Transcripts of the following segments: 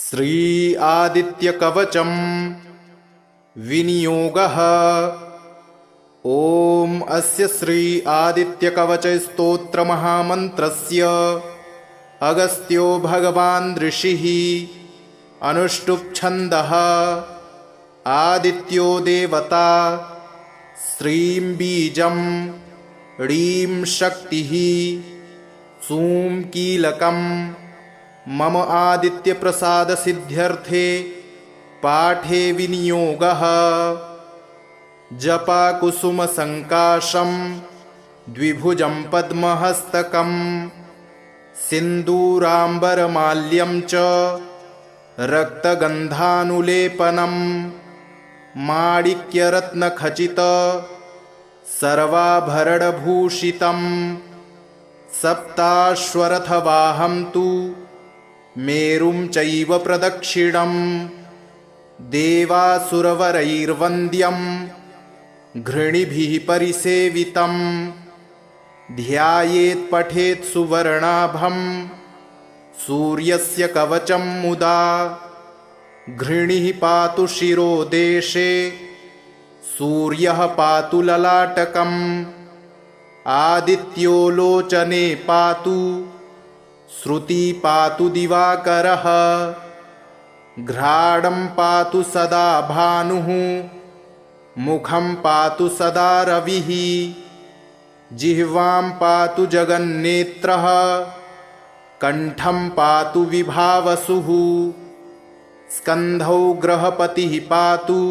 श्री आदित्यकवचं विनियोगः। ॐ अस्य श्री आदित्यकवचस्तोत्रमहामन्त्रस्य अगस्त्यो भगवान् ऋषिः अनुष्टुप् आदित्यो देवता श्रीं बीजं ह्रीं शक्तिः सूं कीलकम् मम आदित्यप्रसादसिद्ध्यर्थे पाठे विनियोगः। जपाकुसुमसङ्काशं द्विभुजं पद्महस्तकं सिन्दूराम्बरमाल्यं च रक्तगन्धानुलेपनं माणिक्यरत्नखचित सर्वाभरणभूषितं सप्ताश्वरथवाहं तु मेरुं चैव प्रदक्षिणं देवासुरवरैर्वन्द्यं घृणिभिः परिसेवितं ध्यायेत् पठेत् सुवर्णाभं सूर्यस्य कवचं मुदा घृणिः पातु शिरोदेशे सूर्यः पातु ललाटकम् आदित्यो लोचने पातु श्रुति पातु दिवाकरः घ्राणं पातु सदा भानुः मुखं पातु सदा रविः जिह्वां पातु जगन्नेत्रः कण्ठं पातु विभावसुः स्कन्धौ ग्रहपतिः पातु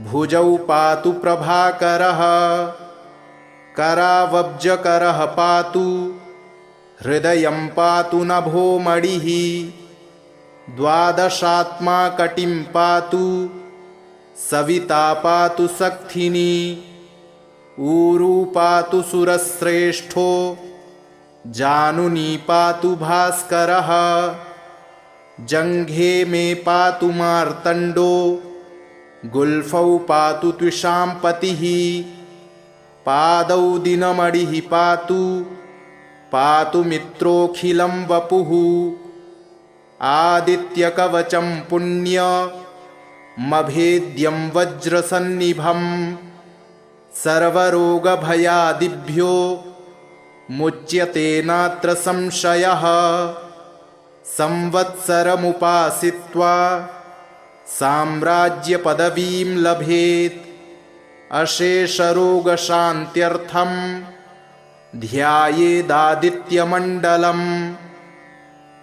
भुजौ पातु प्रभाकरः करावब्जकरः पातु हृदयं पातु नभोमणिः द्वादशात्मा कटिं पातु सविता पातु सक्थिनी ऊरू पातु सुरश्रेष्ठो जानुनी पातु भास्करः जङ्घे मे पातु मार्तण्डो गुल्फौ पातु त्विषाम्पतिः पादौ दिनमणिः पातु मित्रोऽखिलं वपुः आदित्यकवचं पुण्यमभेद्यं वज्रसन्निभं सर्वरोगभयादिभ्यो मुच्यते नात्र संशयः संवत्सरमुपासित्वा साम्राज्यपदवीं लभेत् अशेषरोगशान्त्यर्थं ध्यायेदादित्यमण्डलम्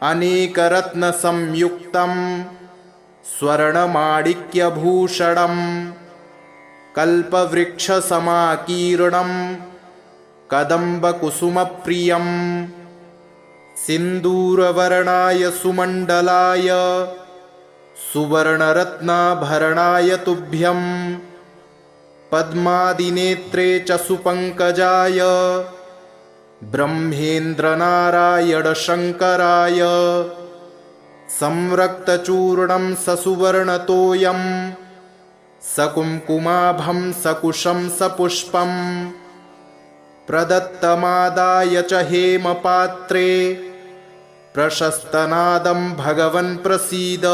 अनेकरत्नसंयुक्तं स्वर्णमाणिक्यभूषणं कल्पवृक्षसमाकीर्णं कदम्बकुसुमप्रियं सिन्दूरवर्णाय सुमण्डलाय सुवर्णरत्नाभरणाय तुभ्यं पद्मादिनेत्रे च सुपङ्कजाय ब्रह्मेन्द्रनारायणशङ्कराय संरक्तचूर्णं ससुवर्णतोयं सकुङ्कुमाभं सकुशं सपुष्पं प्रदत्तमादाय च हेमपात्रे प्रशस्तनादं भगवन् प्रसीद।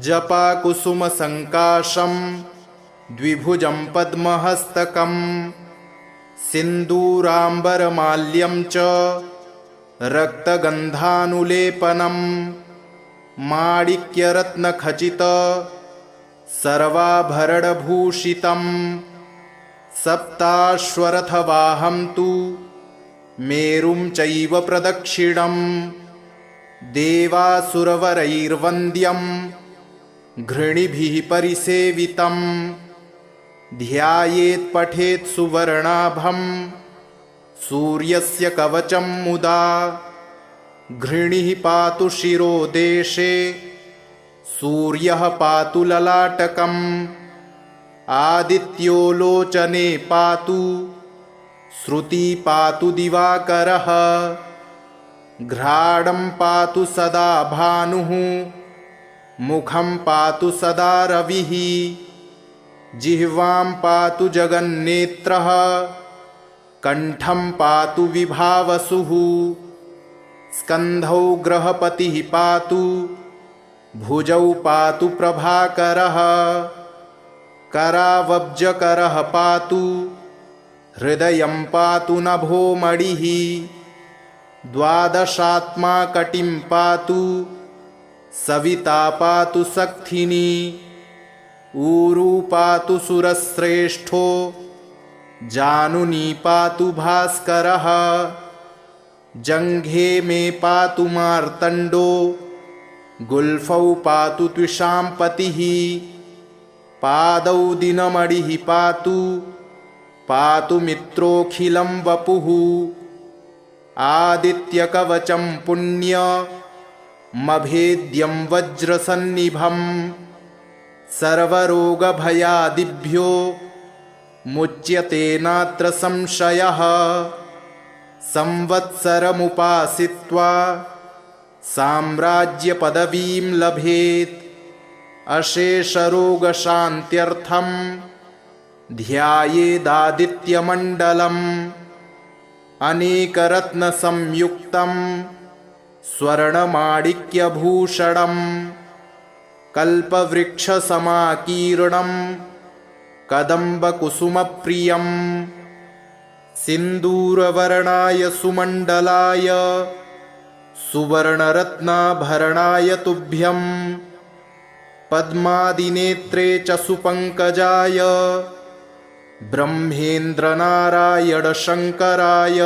जपाकुसुमसङ्काशं द्विभुजं पद्महस्तकं सिन्दूराम्बरमाल्यं च रक्तगन्धानुलेपनं माणिक्यरत्नखचित सर्वाभरणभूषितं सप्ताश्वरथवाहं तु मेरुं चैव प्रदक्षिणं देवासुरवरैर्वन्द्यं घृणिभिः परिसेवितं ध्यायेत् पठेत् सुवर्णाभं सूर्यस्य कवचं मुदा घृणिः पातु शिरोदेशे सूर्यः पातु ललाटकम् आदित्यो लोचने पातु श्रुति पातु दिवाकरः घ्राणं पातु सदा भानुः मुखं पातु सदा रविः जिह्वां पातु जगन्नेत्रः कण्ठं पातु विभावसुः स्कन्धौ ग्रहपतिः पातु भुजौ पातु प्रभाकरः करावब्जकरः पातु हृदयं पातु नभोमणिः द्वादशात्मा कटिं पातु सविता पातु सक्थिनी ऊरू पातु सुरश्रेष्ठो जानुनी पातु भास्करः जङ्घे मे पातु मार्तण्डो गुल्फौ पातु त्विषां पतिः पादौ दिनमणिः पातु पातु मित्रोऽखिलं वपुः आदित्यकवचं पुण्यमभेद्यं वज्रसन्निभं सर्वरोगभयादिभ्यो मुच्यते नात्र संशयः संवत्सरमुपासित्वा साम्राज्यपदवीं लभेत् अशेषरोगशान्त्यर्थं ध्यायेदादित्यमण्डलम् अनेकरत्नसंयुक्तं स्वर्णमाणिक्यभूषणं कल्पवृक्षसमाकीर्णं कदम्बकुसुमप्रियं सिन्दूरवर्णाय सुमण्डलाय सुवर्णरत्नाभरणाय तुभ्यं पद्मादिनेत्रे च सुपङ्कजाय ब्रह्मेन्द्रनारायणशङ्कराय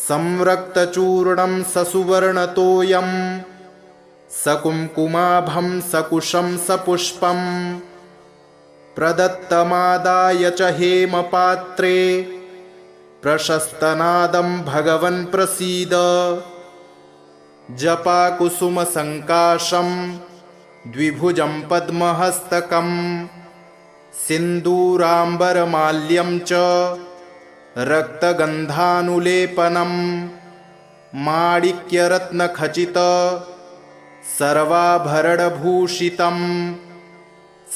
संरक्तचूर्णं ससुवर्णतोयं सकुङ्कुमाभं सकुशं सपुष्पं प्रदत्तमादाय च हेमपात्रे प्रशस्तनादं भगवन् प्रसीद जपाकुसुमसङ्काशं द्विभुजं पद्महस्तकं सिन्दूराम्बरमाल्यं च रक्तगन्धानुलेपनं माणिक्यरत्नखचित सर्वाभरणभूषितं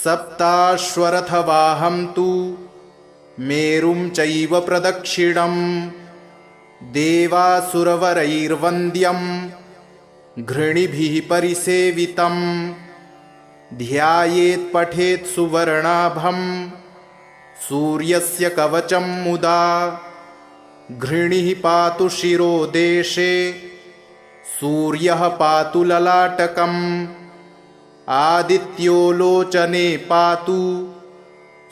सप्ताश्वरथवाहं तु मेरुं चैव प्रदक्षिणं देवासुरवरैर्वन्द्यं घृणिभिः परिसेवितं ध्यायेत् पठेत् सुवर्णाभं सूर्यस्य कवचं मुदा घृणिः पातु शिरोदेशे सूर्यः पातु ललाटकम् आदित्यो लोचने पातु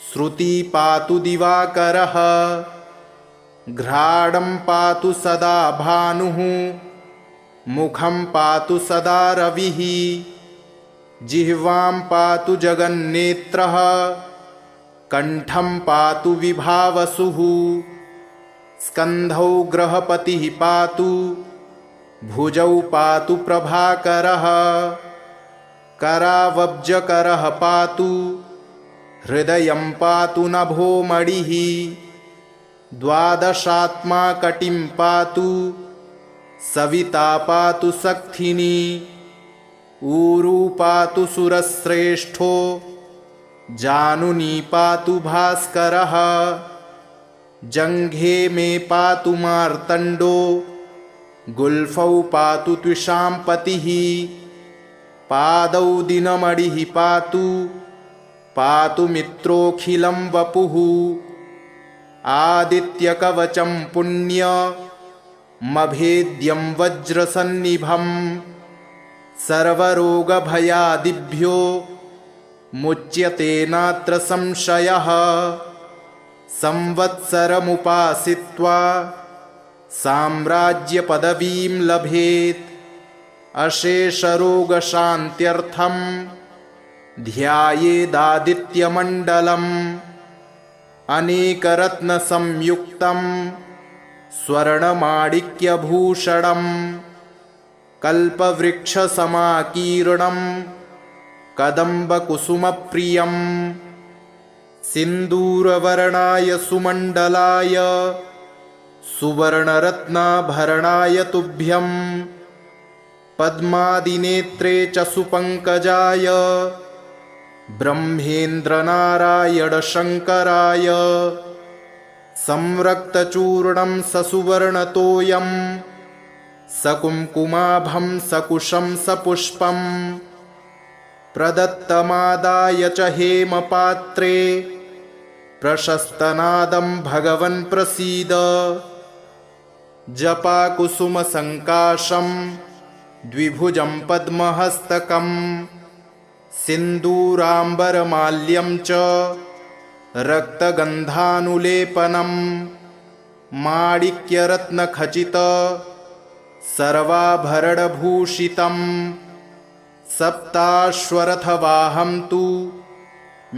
श्रुति पातु दिवाकरः घ्राणं पातु सदा भानुः मुखं पातु सदा रविः जिह्वां पातु जगन्नेत्रः कण्ठं पातु विभावसुः स्कन्धौ ग्रहपतिः पातु भुजौ पातु प्रभाकरः करावब्जकरः पातु हृदयं पातु नभोमणिः द्वादशात्मा कटिं पातु सविता पातु सक्थिनी ऊरू पातु सुरश्रेष्ठो जानुनी पातु भास्करः जङ्घे मे पातु मार्तण्डो गुल्फौ पातु त्विषां पतिः पादौ दिनमणिः पातु पातु मित्रोऽखिलं वपुः आदित्यकवचं पुण्यमभेद्यं वज्रसन्निभं सर्वरोगभयादिभ्यो मुच्यते नात्र संशयः संवत्सरमुपासित्वा साम्राज्यपदवीं लभेत् अशेषरोगशान्त्यर्थं ध्यायेदादित्यमण्डलम् अनेकरत्नसंयुक्तं स्वर्णमाणिक्यभूषणं कल्पवृक्षसमाकीर्णं कदम्बकुसुमप्रियं सिन्दूरवर्णाय सुमण्डलाय सुवर्णरत्नाभरणाय तुभ्यं पद्मादिनेत्रे च सुपङ्कजाय ब्रह्मेन्द्रनारायणशङ्कराय संरक्तचूर्णं ससुवर्णतोयं सकुङ्कुमाभं सकुशं सपुष्पं प्रदत्तमादाय च हेमपात्रे प्रशस्तनादं भगवन् प्रसीद। जपाकुसुमसङ्काशं द्विभुजं पद्महस्तकं सिन्दूराम्बरमाल्यं च रक्तगन्धानुलेपनं माणिक्यरत्नखचित सर्वाभरणभूषितं सप्ताश्वरथवाहं तु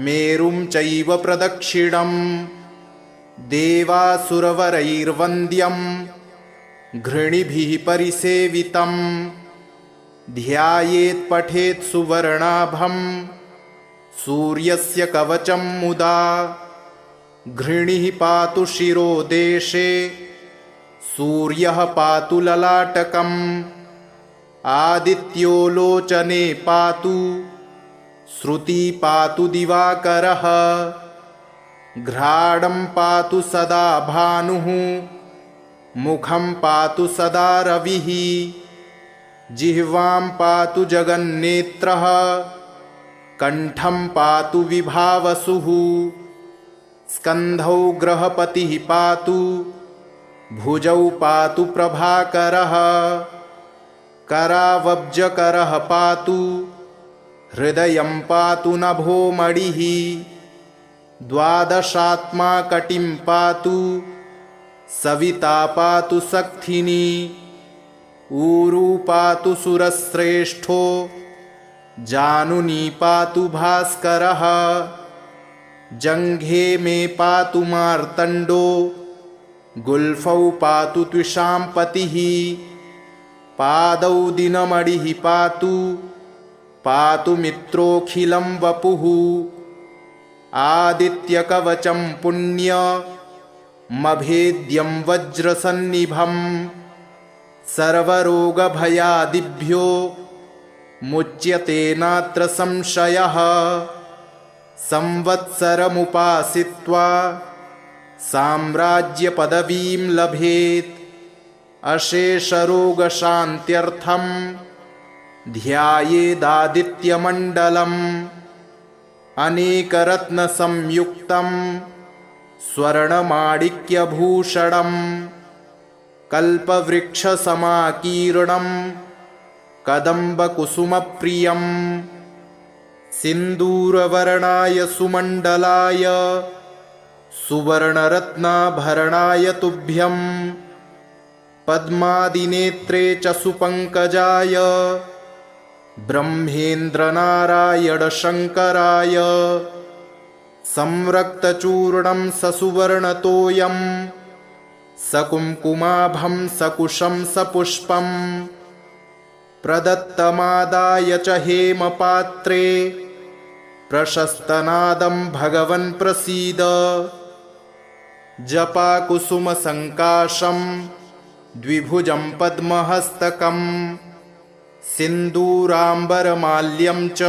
मेरुं चैव प्रदक्षिणं देवासुरवरैर्वन्द्यं घृणिभिः परिसेवितं ध्यायेत् पठेत् सुवर्णाभं सूर्यस्य कवचं मुदा घृणिः पातु शिरोदेशे सूर्यः पातु ललाटकम् आदित्यो लोचने पातु श्रुति पातु दिवाकरः घ्राणं पातु सदा भानुः मुखं पातु सदा रविः जिह्वां पातु जगन्नेत्रः कण्ठं पातु विभावसुः स्कन्धौ ग्रहपतिः पातु भुजौ पातु प्रभाकरः करावब्जकरः पातु हृदयं पातु नभोमणिः द्वादशात्मा कटिं पातु सविता पातु सक्थिनी ऊरू पातु सुरश्रेष्ठो जानुनी पातु भास्करः जङ्घे मे पातु मार्तण्डो गुल्फौ पातु त्विषाम्पतिः पादौ दिनमणिः पातु पातु मित्रोऽखिलं वपुः आदित्यकवचं पुण्यमभेद्यं वज्रसन्निभं सर्वरोगभयादिभ्यो मुच्यते नात्र संशयः संवत्सरमुपासित्वा साम्राज्यपदवीं लभेत् अशेषरोगशान्त्यर्थं ध्यायेदादित्यमण्डलम् अनेकरत्नसंयुक्तं स्वर्णमाणिक्यभूषणं कल्पवृक्षसमाकीर्णं कदम्बकुसुमप्रियं सिन्दूरवर्णाय सुमण्डलाय सुवर्णरत्नाभरणाय तुभ्यं पद्मादिनेत्रे च सुपङ्कजाय ब्रह्मेन्द्रनारायणशङ्कराय संरक्तचूर्णं ससुवर्णतोयं सकुङ्कुमाभं सकुशं सपुष्पं प्रदत्तमादाय च हेमपात्रे प्रशस्तनादं भगवन् प्रसीद। जपाकुसुमसङ्काशं द्विभुजं पद्महस्तकं सिन्दूराम्बरमाल्यं च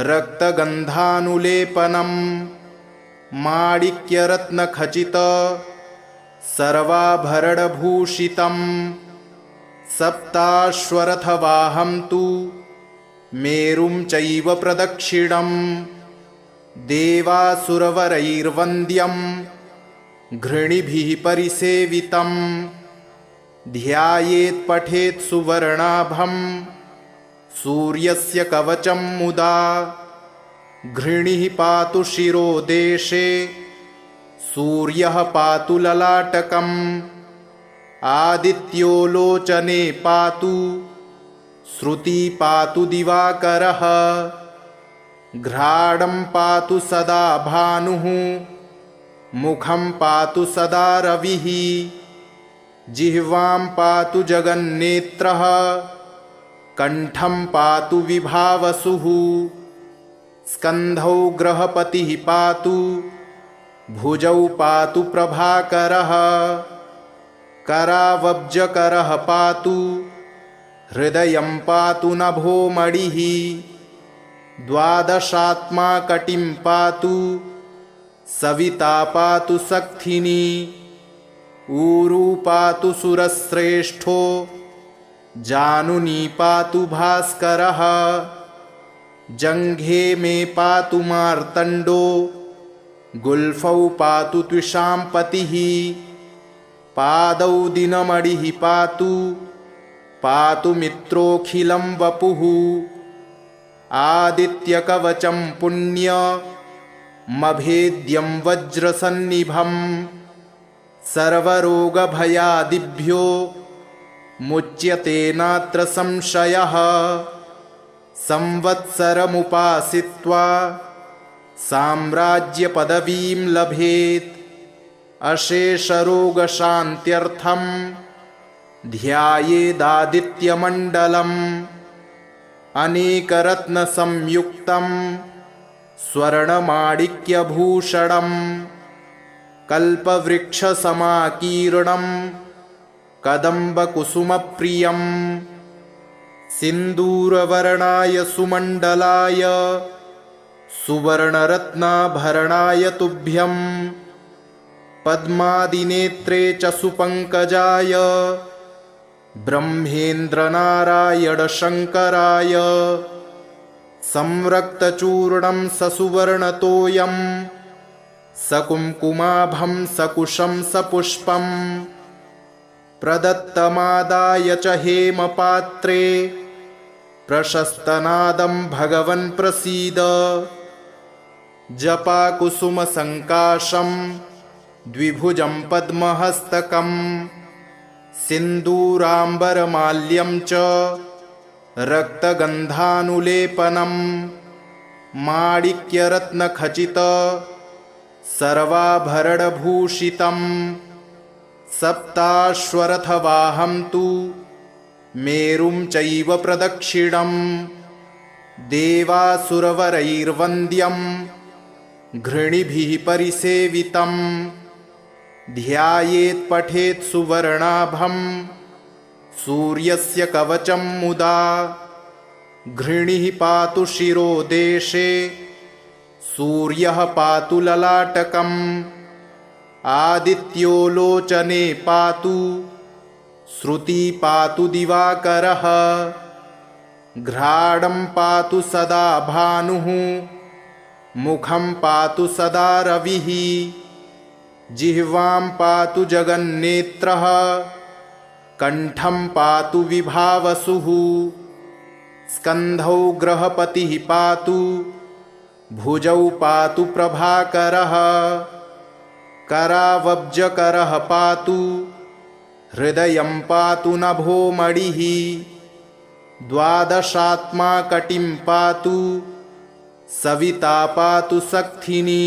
रक्तगन्धानुलेपनं माणिक्यरत्नखचित सर्वाभरणभूषितं सप्ताश्वरथवाहं तु मेरुं चैव प्रदक्षिणं देवासुरवरैर्वन्द्यं घृणिभिः परिसेवितं ध्यायेत् पठेत् सुवर्णाभं सूर्यस्य कवचं मुदा घृणिः पातु शिरोदेशे सूर्यः पातु ललाटकम् आदित्यो लोचने पातु श्रुति पातु दिवाकरः घ्राणं पातु सदा भानुः मुखं पातु सदा रविः जिह्वां पातु जगन्नेत्रः कण्ठं पातु विभावसुः स्कन्धौ ग्रहपतिः पातु भुजौ पातु प्रभाकरः करावब्जकरः पातु हृदयं पातु नभोमणिः द्वादशात्मा कटिं पातु सविता पातु सक्थिनी ऊरू पातु सुरश्रेष्ठो जानुनी पातु भास्करः जङ्घे मे पातु मार्तण्डो गुल्फौ पातु त्विषां पतिः पादौ दिनमणिः पातु पातु मित्रोऽखिलं वपुः आदित्यकवचं पुण्यमभेद्यं वज्रसन्निभं सर्वरोगभयादिभ्यो मुच्यते नात्र संशयः संवत्सरमुपासित्वा साम्राज्यपदवीं लभेत् अशेषरोगशान्त्यर्थं ध्यायेदादित्यमण्डलम् अनेकरत्नसंयुक्तं स्वर्णमाणिक्यभूषणं कल्पवृक्षसमाकीर्णं कदम्बकुसुमप्रियं सिन्दूरवर्णाय सुमण्डलाय सुवर्णरत्नाभरणाय तुभ्यं पद्मादिनेत्रे च सुपङ्कजाय ब्रह्मेन्द्रनारायणशङ्कराय संरक्तचूर्णं ससुवर्णतोयं सकुङ्कुमाभं सकुशं सपुष्पं प्रदत्तमादाय च हेमपात्रे प्रशस्तनादं भगवन् प्रसीद जपाकुसुमसङ्काशं द्विभुजं पद्महस्तकं सिन्दूराम्बरमाल्यं च रक्तगन्धानुलेपनं माणिक्यरत्नखचित सर्वाभरणभूषितं सप्ताश्वरथवाहं तु मेरुं चैव प्रदक्षिणं देवासुरवरैर्वन्द्यं घृणिभिः परिसेवितं ध्यायेत् पठेत् सुवर्णाभं सूर्यस्य कवचं मुदा घृणिः पातु शिरोदेशे सूर्यः पातु ललाटकम् आदित्यो लोचने पातु श्रुति पातु दिवाकरः घ्राणं पातु सदा भानुः मुखं पातु सदा रविः जिह्वां पातु जगन्नेत्रः कण्ठं पातु विभावसुः स्कन्धौ ग्रहपतिः पातु भुजौ पातु प्रभाकरः करावब्जकरः पातु हृदयं पातु नभोमणिः द्वादशात्मा कटिं पातु सविता पातु सक्थिनी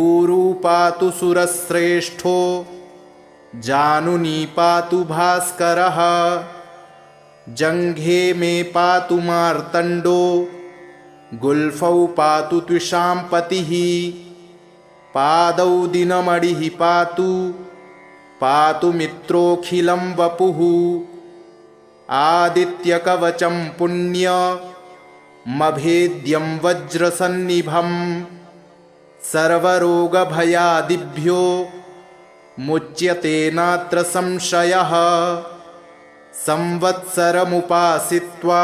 ऊरू पातु सुरश्रेष्ठो जानुनी पातु भास्करः जङ्घे मे पातु मार्तण्डो गुल्फौ पातु त्विषां पतिः पादौ दिनमणिः पातु पातु मित्रोऽखिलं वपुः आदित्यकवचं पुण्यमभेद्यं वज्रसन्निभं सर्वरोगभयादिभ्यो मुच्यते नात्र संशयः संवत्सरमुपासित्वा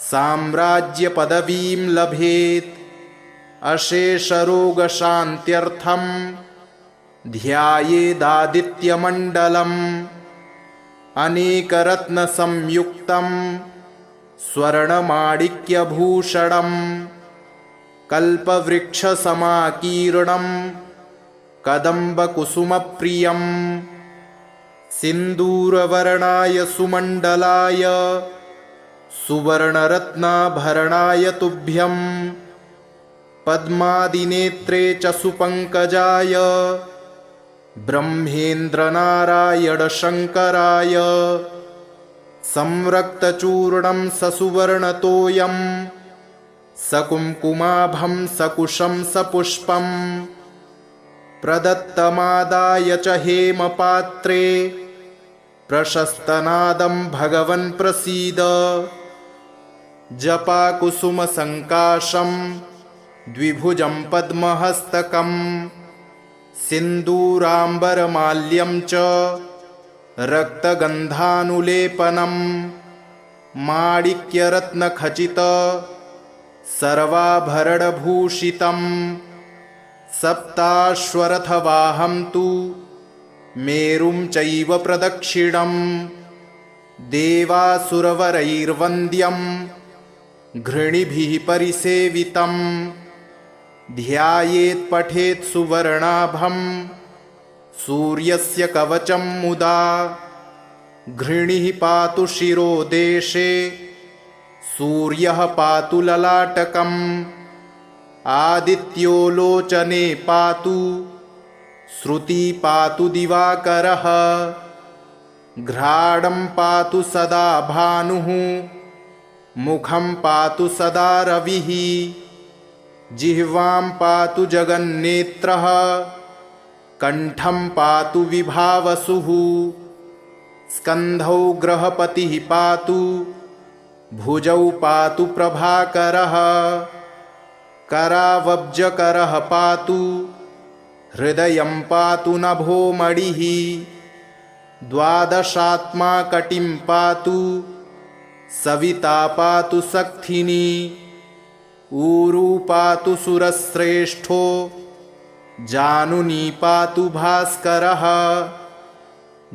साम्राज्यपदवीं लभेत् अशेषरोगशान्त्यर्थं ध्यायेदादित्यमण्डलम् अनेकरत्नसंयुक्तं स्वर्णमाणिक्यभूषणं कल्पवृक्षसमाकीर्णं कदम्बकुसुमप्रियं सिन्दूरवर्णाय सुमण्डलाय सुवर्णरत्नाभरणाय तुभ्यं पद्मादिनेत्रे च सुपङ्कजाय ब्रह्मेन्द्रनारायणशङ्कराय संरक्तचूर्णं ससुवर्णतोयं सकुङ्कुमाभं सकुशं सपुष्पं प्रदत्तमादाय च हेमपात्रे प्रशस्तनादं भगवन् प्रसीद जपाकुसुमसङ्काशं द्विभुजं पद्महस्तकं सिन्दूराम्बरमाल्यं च रक्तगन्धानुलेपनं माणिक्यरत्नखचित सर्वाभरणभूषितं सप्ताश्वरथवाहं तु मेरुं चैव प्रदक्षिणं देवासुरवरैर्वन्द्यं घृणिभिः परिसेवितं ध्यायेत् पठेत् सुवर्णाभं सूर्यस्य कवचं मुदा घृणिः पातु शिरोदेशे सूर्यः पातु ललाटकम् आदित्यो लोचने पातु श्रुति पातु दिवाकरः घ्राणं पातु सदा भानुः मुखं पातु सदा रविः जिह्वां पातु जगन्नेत्रः कण्ठं पातु विभावसुः स्कन्धौ ग्रहपतिः पातु भुजौ पातु प्रभाकरः करावब्जकरः पातु हृदयं पातु नभोमणिः द्वादशात्मा कटिं पातु सविता पातु सक्थिनी ऊरू पातु सुरश्रेष्ठो जानुनी पातु भास्करः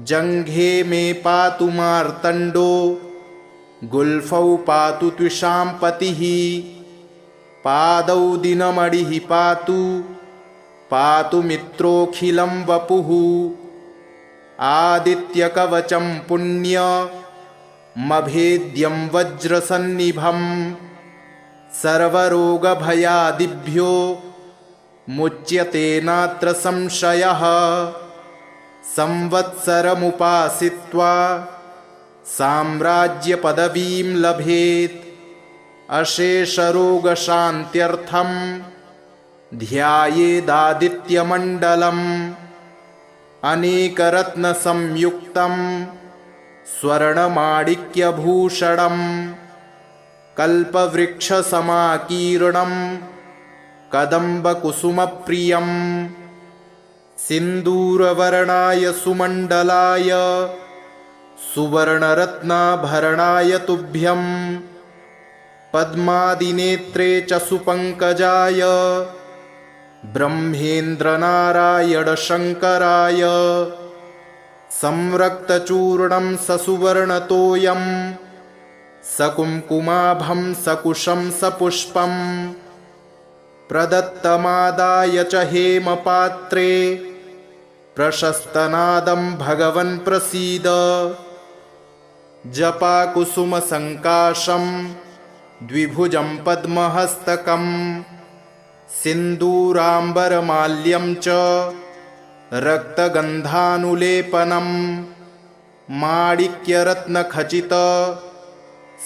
जङ्घे मे पातु मार्तण्डो गुल्फौ पातु त्विषां पतिः पादौ दिनमणिः पातु पातु मित्रोऽखिलं वपुः आदित्यकवचं पुण्यमभेद्यं वज्रसन्निभं सर्वरोगभयादिभ्यो मुच्यते नात्र संशयः संवत्सरमुपासित्वा साम्राज्यपदवीं लभेत् अशेषरोगशान्त्यर्थं ध्यायेदादित्यमण्डलम् अनेकरत्नसंयुक्तं स्वर्णमाणिक्यभूषणं कल्पवृक्षसमाकीर्णं कदम्बकुसुमप्रियं सिन्दूरवर्णाय सुमण्डलाय सुवर्णरत्नाभरणाय तुभ्यं पद्मादिनेत्रे च सुपङ्कजाय ब्रह्मेन्द्रनारायणशङ्कराय संरक्तचूर्णं ससुवर्णतोयं सकुङ्कुमाभं सकुशं सपुष्पं प्रदत्तमादाय च हेमपात्रे प्रशस्तनादं भगवन् प्रसीद जपाकुसुमसङ्काशं द्विभुजं पद्महस्तकं सिन्दूराम्बरमाल्यं च रक्तगन्धानुलेपनं माणिक्यरत्नखचित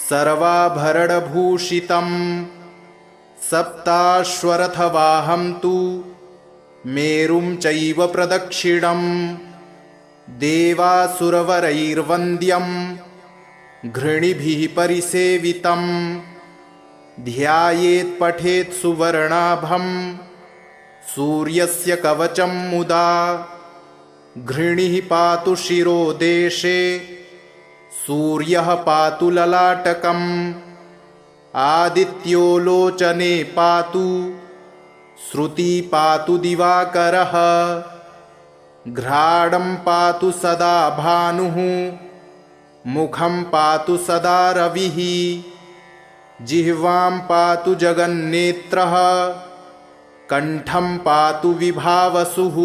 सर्वाभरणभूषितं सप्ताश्वरथवाहं तु मेरुं चैव प्रदक्षिणं देवासुरवरैर्वन्द्यं घृणिभिः परिसेवितं ध्यायेत् पठेत् सुवर्णाभं सूर्यस्य कवचं मुदा घृणिः पातु शिरोदेशे सूर्यः पातु ललाटकम् आदित्यो लोचने पातु श्रुति पातु दिवाकरः घ्राणं पातु सदा भानुः मुखं पातु सदा रविः जिह्वां पातु जगन्नेत्रः कण्ठं पातु विभावसुः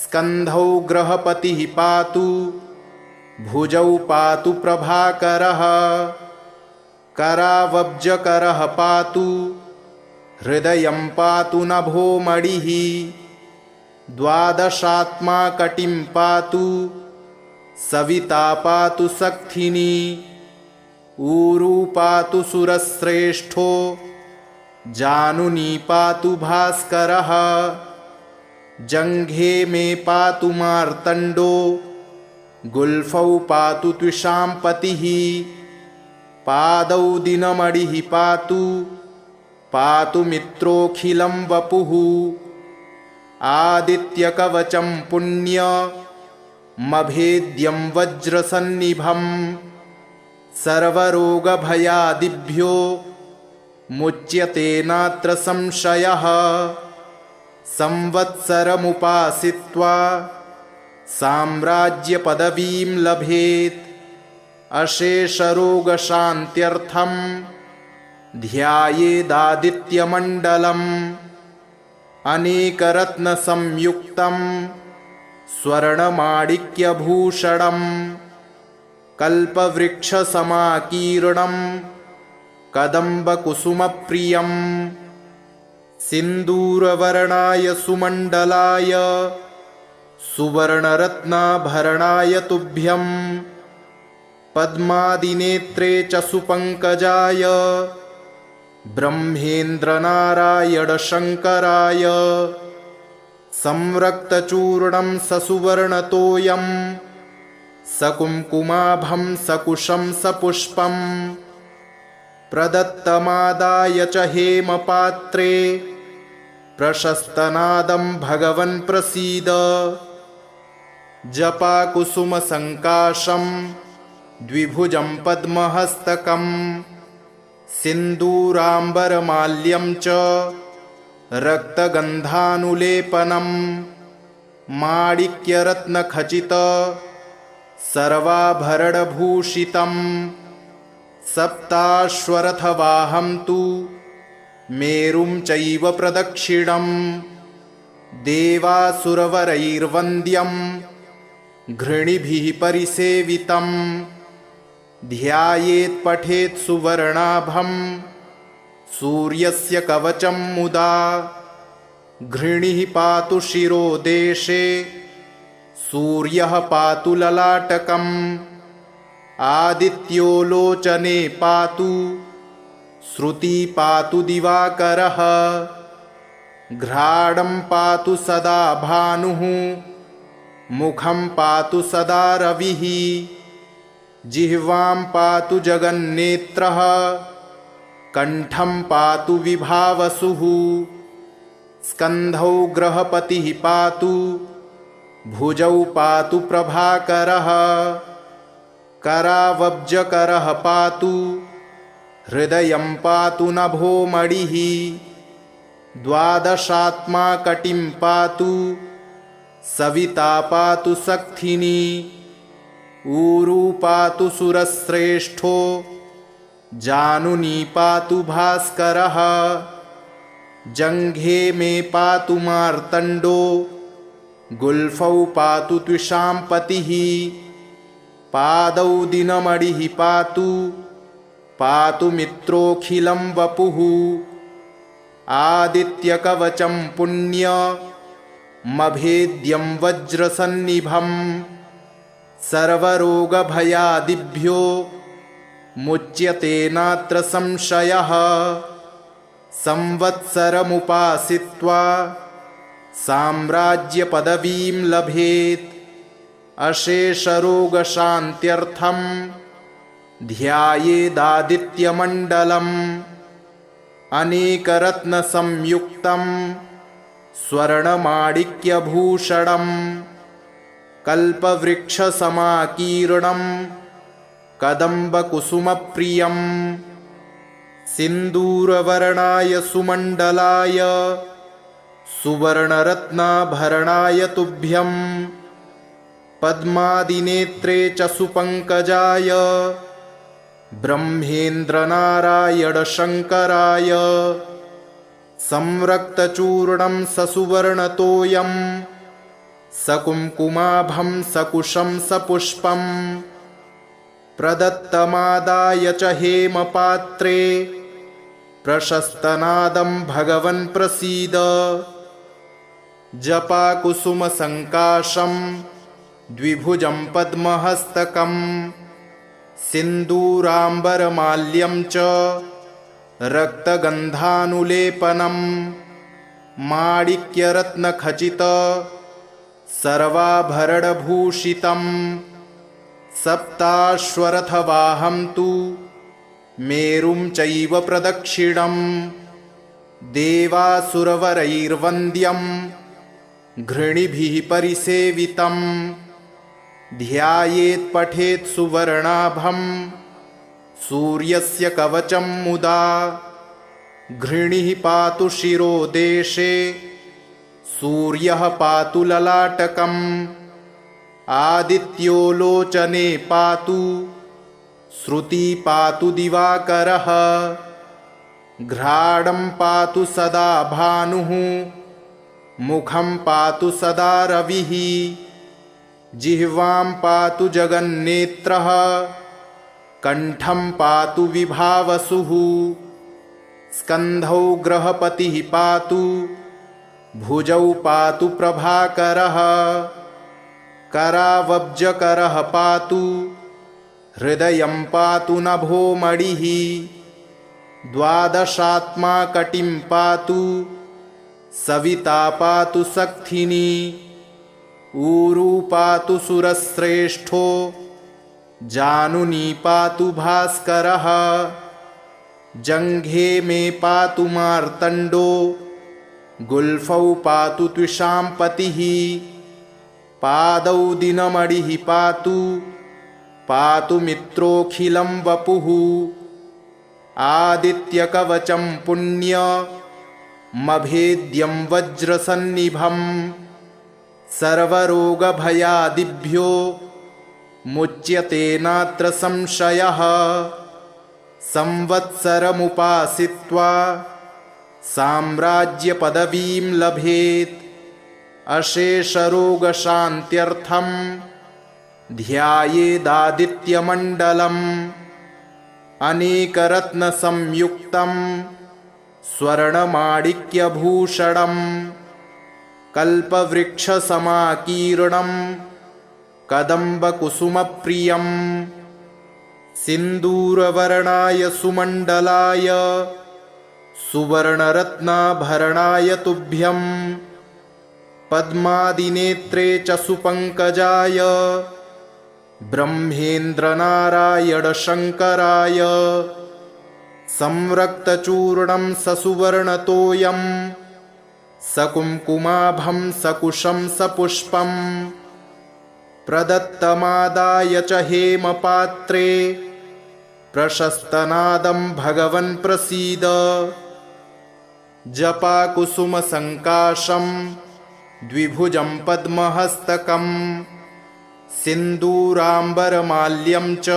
स्कन्धौ ग्रहपतिः पातु भुजौ पातु प्रभाकरः करावब्जकरः पातु हृदयं पातु नभोमणिः द्वादशात्मा कटिं पातु सविता पातु सक्थिनी ऊरू पातु सुरश्रेष्ठो जानुनी पातु भास्करः जङ्घे मे पातु मार्तण्डो गुल्फौ पातु त्विषां पतिः पादौ दिनमणिः पातु पातु मित्रोऽखिलं वपुः आदित्यकवचं पुण्यमभेद्यं वज्रसन्निभं सर्वरोगभयादिभ्यो मुच्यते नात्र संशयः। संवत्सरमुपासित्वा साम्राज्यपदवीं लभेत् अशेषरोगशान्त्यर्थं ध्यायेदादित्यमण्डलम्। अनेकरत्नसंयुक्तं स्वर्णमाणिक्यभूषणं कल्पवृक्षसमाकीर्णं कदम्बकुसुमप्रियं सिन्दूरवर्णाय सुमण्डलाय सुवर्णरत्नाभरणाय तुभ्यं पद्मादिनेत्रे च सुपङ्कजाय ब्रह्मेन्द्रनारायणशङ्कराय संरक्तचूर्णं ससुवर्णतोयं सकुङ्कुमाभं सकुशं सपुष्पं प्रदत्तमादाय च हेमपात्रे प्रशस्तनादं भगवन् प्रसीद। जपाकुसुमसङ्काशं द्विभुजं पद्महस्तकं सिन्दूराम्बरमाल्यं च रक्तगन्धानुलेपनं माणिक्यरत्नखचित सर्वाभरणभूषितं सप्ताश्वरथवाहं तु मेरुं चैव प्रदक्षिणं देवासुरवरैर्वन्द्यं घृणिभिः परिसेवितं ध्यायेत् पठेत् सुवर्णाभं सूर्यस्य कवचं मुदा घृणिः पातु शिरोदेशे सूर्यः पातु ललाटकम् आदित्यो लोचने पातु श्रुति पातु दिवाकरः घ्राणं पातु सदा भानुः मुखं पातु सदा रविः जिह्वां पातु जगन्नेत्रः कण्ठं पातु विभावसुः स्कन्धौ ग्रहपतिः पातु भुजौ पातु प्रभाकरः करावब्जकरः पातु हृदयं पातु नभोमणिः द्वादशात्मा कटिं पातु सविता पातु सक्थिनी ऊरू पातु सुरश्रेष्ठो जानुनी पातु भास्करः जङ्घे मे पातु मार्तण्डो गुल्फौ पातु त्विषाम्पतिः पादौ दिनमणिः पातु पातु मित्रोऽखिलं वपुः आदित्यकवचं पुण्यमभेद्यं वज्रसन्निभं सर्वरोगभयादिभ्यो मुच्यते नात्र संशयः संवत्सरमुपासित्वा साम्राज्यपदवीं लभेत् अशेषरोगशान्त्यर्थं ध्यायेदादित्यमण्डलम् अनेकरत्नसंयुक्तं स्वर्णमाणिक्यभूषणं कल्पवृक्षसमाकीर्णं कदम्बकुसुमप्रियं सिन्दूरवर्णाय सुमण्डलाय सुवर्णरत्नाभरणाय तुभ्यं पद्मादिनेत्रे च सुपङ्कजाय ब्रह्मेन्द्रनारायणशङ्कराय संरक्तचूर्णं ससुवर्णतोयं सकुङ्कुमाभं सकुशं सपुष्पं प्रदत्तमादाय च हेमपात्रे प्रशस्तनादं भगवन् प्रसीद। जपाकुसुमसङ्काशं द्विभुजं पद्महस्तकं सिन्दूराम्बरमाल्यं च रक्तगन्धानुलेपनं माणिक्यरत्नखचित सर्वाभरणभूषितं सप्ताश्वरथवाहं तु मेरुं चैव प्रदक्षिणं देवासुरवरैर्वन्द्यं घृणिभिः परिसेवितं ध्यायेत् पठेत् सुवर्णाभं सूर्यस्य कवचं मुदा घृणिः पातु शिरोदेशे सूर्यः पातु ललाटकम् आदित्यो लोचने पातु श्रुति पातु दिवाकरः घ्राणं पातु सदा भानुः मुखं पातु सदा रविः जिह्वां पातु जगन्नेत्रः कंठं पातु विभावसुः स्कन्धौ ग्रहपतिः पातु भुजौ पातु प्रभाकरः करावब्जकरः पातु हृदयं पातु नभोमणिः द्वादशात्मा कटिं पातु सविता पातु सक्थिनी ऊरू पातु सुरश्रेष्ठो जानुनी पातु भास्करः जङ्घे मे पातु मार्तण्डो गुल्फौ पातु त्विषां पतिः पादौ दिनमणिः पातु पातु मित्रोऽखिलं वपुः आदित्यकवचं पुण्यमभेद्यं वज्रसन्निभं सर्वरोगभयादिभ्यो मुच्यते नात्र संशयः संवत्सरमुपासित्वा साम्राज्यपदवीं लभेत् अशेषरोगशान्त्यर्थं ध्यायेदादित्यमण्डलम् अनेकरत्नसंयुक्तं स्वर्णमाणिक्यभूषणं कल्पवृक्षसमाकीर्णं कदम्बकुसुमप्रियं सिन्दूरवर्णाय सुमण्डलाय सुवर्णरत्नाभरणाय तुभ्यं पद्मादिनेत्रे च सुपङ्कजाय ब्रह्मेन्द्रनारायणशङ्कराय संरक्तचूर्णं ससुवर्णतोयं सकुङ्कुमाभं सकुशं सपुष्पं प्रदत्तमादाय च हेमपात्रे प्रशस्तनादं भगवन् प्रसीद जपाकुसुमसङ्काशं द्विभुजं पद्महस्तकं सिन्दूराम्बरमाल्यं च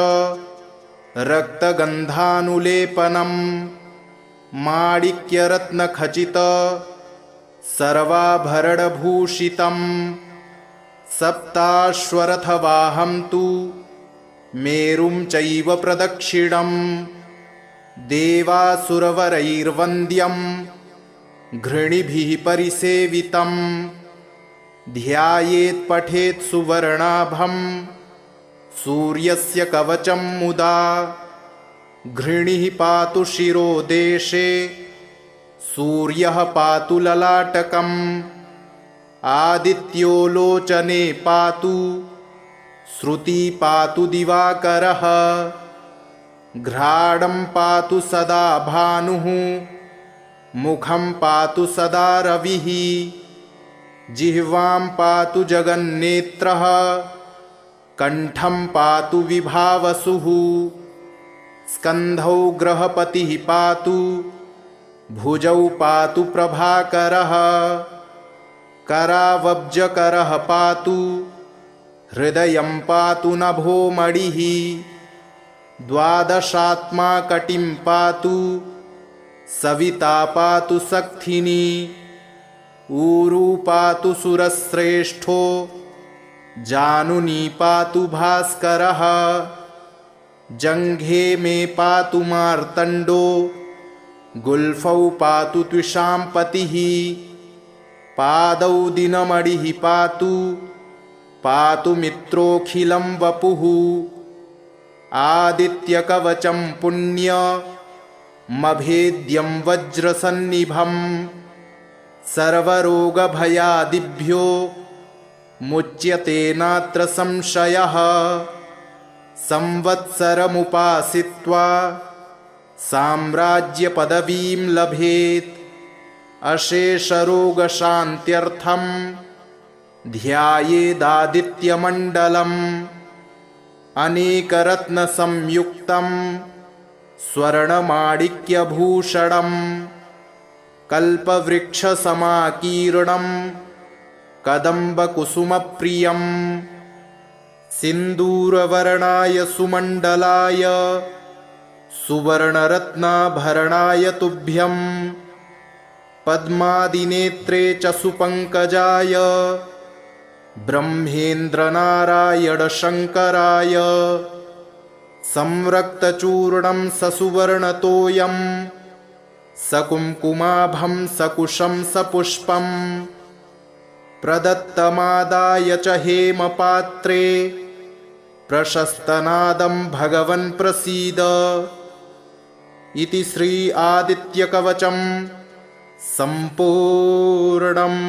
रक्तगन्धानुलेपनं माणिक्यरत्नखचित सर्वाभरणभूषितं सप्ताश्वरथवाहं तु मेरुं चैव प्रदक्षिणं देवासुरवरैर्वन्द्यं घृणिभिः परिसेवितं ध्यायेत् पठेत् सुवर्णाभं सूर्यस्य कवचं मुदा घृणिः पातु शिरोदेशे सूर्यः पातु ललाटकम् आदित्यो लोचने पातु श्रुति पातु दिवाकरः घ्राणं पातु सदा भानुः मुखं पातु सदा रविः जिह्वां पातु जगन्नेत्रः कंठं पातु विभावसुः स्कन्धौ ग्रहपतिः पातु भुजौ पातु प्रभाकरः करावब्जकरः पातु हृदयं पातु नभोमणिः द्वादशात्मा कटिं पातु सविता पातु सक्थिनी ऊरू पातु सुरश्रेष्ठो जानुनी पातु भास्करः जङ्घे मे पातु मार्तण्डो गुल्फौ पातु त्विषां पतिः पादौ दिनमणिः पातु पातु मित्रोऽखिलं वपुः आदित्यकवचं पुण्यमभेद्यं वज्रसन्निभं सर्वरोगभयादिभ्यो मुच्यते नात्र संशयः संवत्सरमुपासित्वा साम्राज्यपदवीं लभेत् अशेषरोगशान्त्यर्थं ध्यायेदादित्यमण्डलम् अनेकरत्नसंयुक्तं स्वर्णमाणिक्यभूषणं कल्पवृक्षसमाकीर्णं कदम्बकुसुमप्रियं सिन्दूरवर्णाय सुमण्डलाय सुवर्णरत्नाभरणाय तुभ्यं पद्मादिनेत्रे च सुपङ्कजाय ब्रह्मेन्द्रनारायणशङ्कराय संरक्तचूर्णं ससुवर्णतोयं सकुङ्कुमाभं सकुशं सपुष्पं प्रदत्तमादाय च हेमपात्रे प्रशस्तनादं भगवन् प्रसीद इति श्री आदित्यकवचं सम्पूर्णम्।